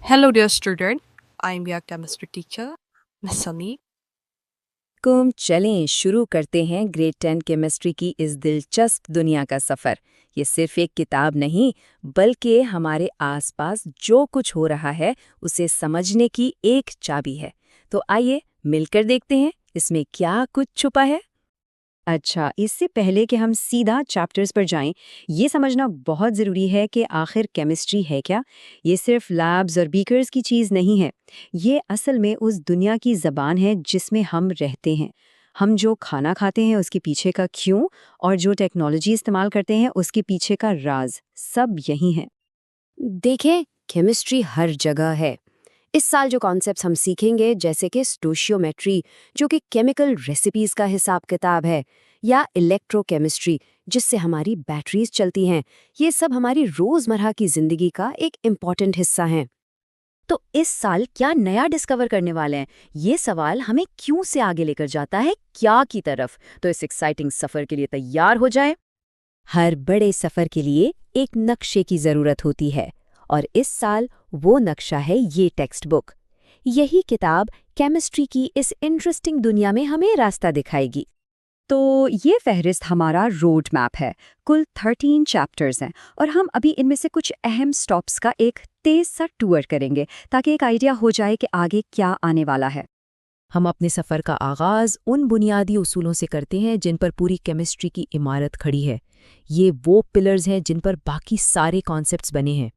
Hello, dear student. I'm your chemistry teacher, Miss Sunny. चलें शुरू करते हैं ग्रेड 10 केमिस्ट्री की इस दिलचस्प दुनिया का सफ़र। ये सिर्फ एक किताब नहीं, बल्कि हमारे आसपास जो कुछ हो रहा है उसे समझने की एक चाबी है। तो आइए मिलकर देखते हैं इसमें क्या कुछ छुपा है। अच्छा, इससे पहले कि हम सीधा चैप्टर्स पर जाएं, ये समझना बहुत ज़रूरी है कि आखिर केमिस्ट्री है क्या। ये सिर्फ लैब्स और बीकर्स की चीज़ नहीं है। ये असल में उस दुनिया की ज़बान है जिसमें हम रहते हैं। हम जो खाना खाते हैं उसके पीछे का क्यों, और जो टेक्नोलॉजी इस्तेमाल करते हैं उसके पीछे का राज, सब यही है। देखें, केमिस्ट्री हर जगह है। इस साल जो कॉन्सेप्ट्स हम सीखेंगे, जैसे कि स्टोशियोमेट्री, जो कि केमिकल रेसिपीज का हिसाब किताब है, या इलेक्ट्रोकेमिस्ट्री, जिससे हमारी बैटरीज चलती हैं, ये सब हमारी रोजमर्रा की जिंदगी का एक इम्पॉर्टेंट हिस्सा हैं। तो इस साल क्या नया डिस्कवर करने वाले हैं, ये सवाल हमें क्यों से आगे लेकर जाता है क्या की तरफ। तो इस एक्साइटिंग सफर के लिए तैयार हो जाए। हर बड़े सफर के लिए एक नक्शे की जरूरत होती है, और इस साल वो नक्शा है ये टेक्स्ट बुक। यही किताब केमिस्ट्री की इस इंटरेस्टिंग दुनिया में हमें रास्ता दिखाएगी। तो ये फहरिस्त हमारा रोड मैप है। कुल 13 चैप्टर्स हैं, और हम अभी इनमें से कुछ अहम स्टॉप्स का एक तेज सा टूर करेंगे, ताकि एक आइडिया हो जाए कि आगे क्या आने वाला है। हम अपने सफ़र का आगाज़ उन बुनियादी उसूलों से करते हैं जिन पर पूरी केमिस्ट्री की इमारत खड़ी है। ये वो पिलर्स हैं जिन पर बाकी सारे कॉन्सेप्ट्स बने हैं।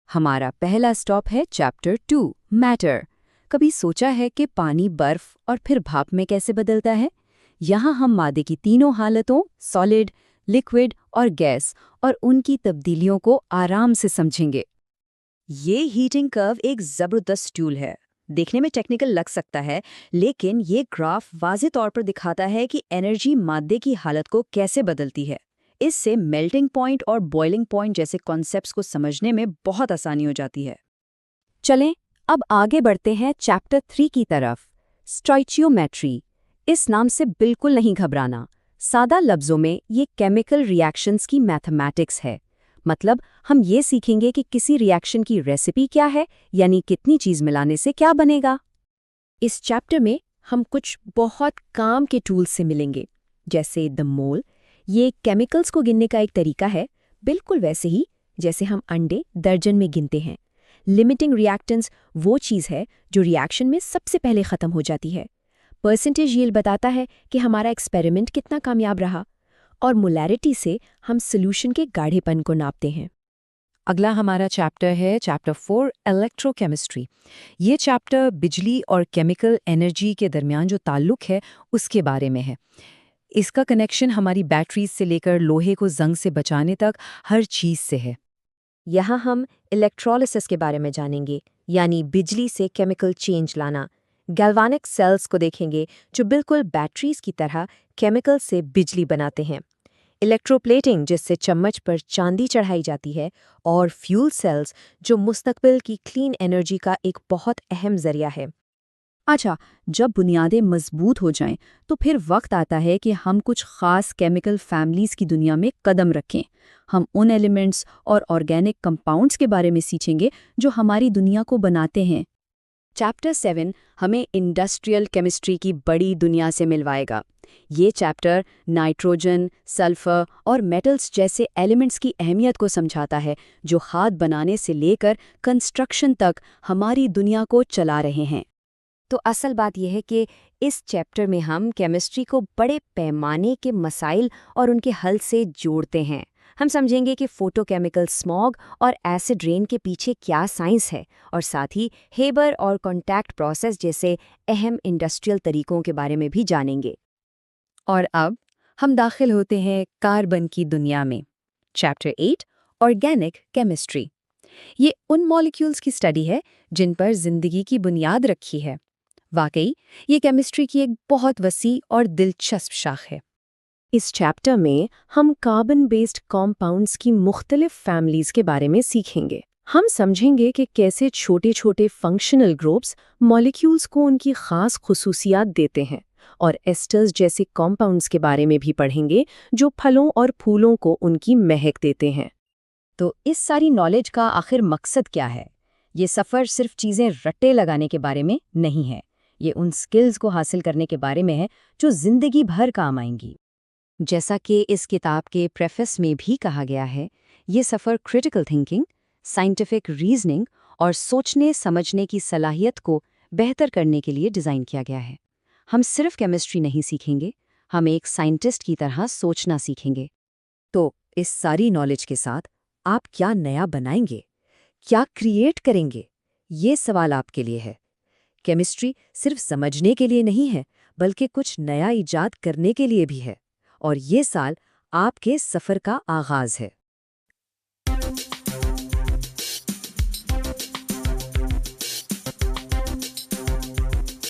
हमारा पहला स्टॉप है चैप्टर 2, मैटर। कभी सोचा है कि पानी बर्फ और फिर भाप में कैसे बदलता है? यहाँ हम मादे की तीनों हालतों, सॉलिड, लिक्विड और गैस, और उनकी तब्दीलियों को आराम से समझेंगे। ये हीटिंग कर्व एक जबरदस्त टूल है। देखने में टेक्निकल लग सकता है, लेकिन ये ग्राफ वाज़ेह तौर पर दिखाता है कि एनर्जी मादे की हालत को कैसे बदलती है। इससे मेल्टिंग पॉइंट और बॉइलिंग पॉइंट जैसे कॉन्सेप्ट्स को समझने में बहुत आसानी हो जाती है। चलें, अब आगे बढ़ते हैं चैप्टर 3 की तरफ, स्टोइचियोमेट्री। इस नाम से बिल्कुल नहीं घबराना। सादा लफ्ज़ों में ये केमिकल रिएक्शंस की मैथमेटिक्स है। मतलब हम ये सीखेंगे कि किसी रिएक्शन की रेसिपी क्या है, यानी कितनी चीज़ मिलाने से क्या बनेगा। इस चैप्टर में हम कुछ बहुत काम के टूल्स से मिलेंगे, जैसे द मोल। ये केमिकल्स को गिनने का एक तरीका है, बिल्कुल वैसे ही जैसे हम अंडे दर्जन में गिनते हैं। लिमिटिंग रिएक्टेंस वो चीज़ है जो रिएक्शन में सबसे पहले ख़त्म हो जाती है। परसेंटेज यील्ड बताता है कि हमारा एक्सपेरिमेंट कितना कामयाब रहा, और मोलैरिटी से हम सोल्यूशन के गाढ़ेपन को नापते हैं। अगला हमारा चैप्टर है चैप्टर 4, इलेक्ट्रोकेमिस्ट्री। ये चैप्टर बिजली और केमिकल एनर्जी के दरमियान जो ताल्लुक है उसके बारे में है। इसका कनेक्शन हमारी बैटरीज से लेकर लोहे को जंग से बचाने तक हर चीज़ से है। यहाँ हम इलेक्ट्रोलिसिस के बारे में जानेंगे, यानी बिजली से केमिकल चेंज लाना। गैल्वानिक सेल्स को देखेंगे, जो बिल्कुल बैटरीज की तरह केमिकल से बिजली बनाते हैं। इलेक्ट्रोप्लेटिंग, जिससे चम्मच पर चांदी चढ़ाई जाती है। और फ्यूल सेल्स, जो मुस्तकबिल की क्लीन एनर्जी का एक बहुत अहम जरिया है। अच्छा, जब बुनियादें मजबूत हो जाएं, तो फिर वक्त आता है कि हम कुछ खास केमिकल फैमिलीज की दुनिया में कदम रखें। हम उन एलिमेंट्स और ऑर्गेनिक कंपाउंड्स के बारे में सीखेंगे जो हमारी दुनिया को बनाते हैं। चैप्टर 7 हमें इंडस्ट्रियल केमिस्ट्री की बड़ी दुनिया से मिलवाएगा। ये चैप्टर नाइट्रोजन, सल्फर और मेटल्स जैसे एलिमेंट्स की अहमियत को समझाता है, जो खाद बनाने से लेकर कंस्ट्रक्शन तक हमारी दुनिया को चला रहे हैं। तो असल बात यह है कि इस चैप्टर में हम केमिस्ट्री को बड़े पैमाने के मसाइल और उनके हल से जोड़ते हैं। हम समझेंगे कि फोटोकेमिकल स्मॉग और एसिड रेन के पीछे क्या साइंस है, और साथ ही हेबर और कॉन्टैक्ट प्रोसेस जैसे अहम इंडस्ट्रियल तरीकों के बारे में भी जानेंगे। और अब हम दाखिल होते हैं कार्बन की दुनिया में। Chapter 8, organic chemistry. ये उन मॉलिक्यूल्स की स्टडी है जिन पर जिंदगी की बुनियाद रखी है। वाकई ये केमिस्ट्री की एक बहुत वसी और दिलचस्प शाख है। इस चैप्टर में हम कार्बन बेस्ड कॉम्पाउंड्स की मुख्तलिफ फैमिलीज के बारे में सीखेंगे। हम समझेंगे कि कैसे छोटे छोटे फंक्शनल ग्रुप्स मॉलिक्यूल्स को उनकी खास खुसूसियात देते हैं, और एस्टर्स जैसे कॉम्पाउंड्स के बारे में भी पढ़ेंगे जो फलों और फूलों को उनकी महक देते हैं। तो इस सारी नॉलेज का आखिर मकसद क्या है? ये सफ़र सिर्फ चीज़ें रट्टे लगाने के बारे में नहीं है, ये उन स्किल्स को हासिल करने के बारे में है जो ज़िंदगी भर काम आएंगी। जैसा कि इस किताब के प्रेफेस में भी कहा गया है, ये सफ़र क्रिटिकल थिंकिंग, साइंटिफिक रीजनिंग और सोचने समझने की सलाहियत को बेहतर करने के लिए डिज़ाइन किया गया है। हम सिर्फ केमिस्ट्री नहीं सीखेंगे, हम एक साइंटिस्ट की तरह सोचना सीखेंगे। तो इस सारी नॉलेज के साथ आप क्या नया बनाएंगे, क्या क्रिएट करेंगे? ये सवाल आपके लिए है। केमिस्ट्री सिर्फ समझने के लिए नहीं है, बल्कि कुछ नया इजाद करने के लिए भी है। और ये साल आपके सफ़र का आगाज़ है।